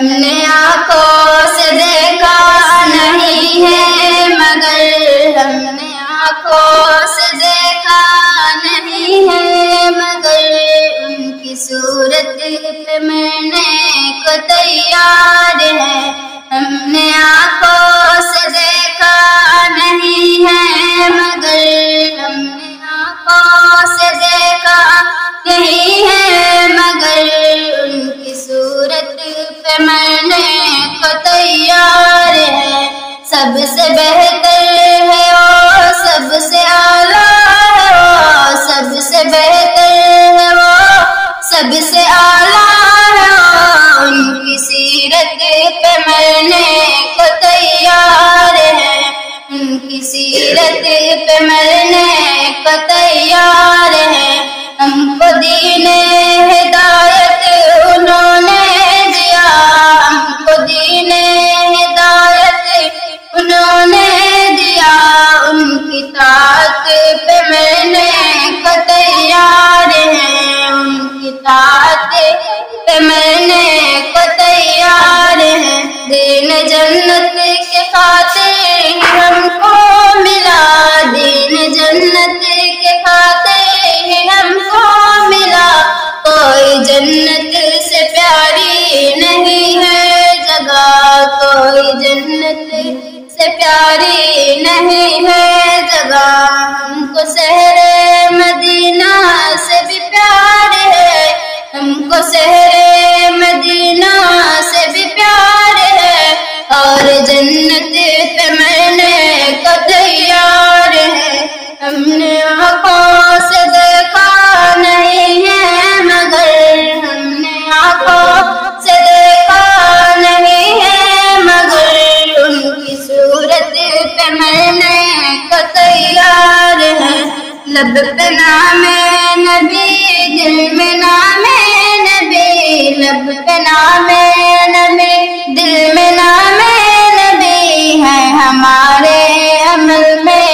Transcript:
ہم نے آنکھوں سے دیکھا نہیں ہے مگر، ہم نے آنکھوں سے دیکھا نہیں ہے مگر، ان کی صورت پہ مرنے کو تیار ہے۔ ہم نے آنکھوں سے دیکھا نہیں ہے مگر، ہم نے آنکھوں سے دیکھا نہیں ہے مگر، ان کی صورت پہ مرنے کو تیار ہے۔ سب سے بہتر ہے وہ، سب سے اعلیٰ ہے وہ، سب سے بہتر ہے وہ، سب سے اعلیٰ ہے وہ، ان کی سیرت پہ مرنے کو تیار ہے، ان کی سیرت پہ مرنے کو تیار ہے۔ ہم کو دین ہدایت انہوں نے دیا، ہم کو دین ہدایت انہوں نے دیا، ان کی طاعت پہ مرنے کو تیار ہے، ان کی طاعت پہ مرنے کو تیار ہے۔ دین جنت کے خاطر ہی ہم کو ملا، دین جنت کے خاطر ہی ہم کو ملا، کوئی جنت سے پیاری نہیں ہے جگہ، کوئی جنت سے پیاری نہیں ہے جگہ، ہم کو شہر مدینہ سے بھی پیار ہے، ہم کو شہر مدینہ سے بھی پیار ہے، اور جنت پہ مرنے کو تیار ہے۔ ہم نے آنکھوں سے دیکھا نہیں ہے مگر، ہم نے آنکھوں سے دیکھا نہیں ہے مگر، ان کی صورت پہ مرنے کو تیار ہے۔ لب پہ نام نبی، دل میں نام نبی، لب پہ نام نبی، دل میں نام نبی ہے، ہمارے عمل میں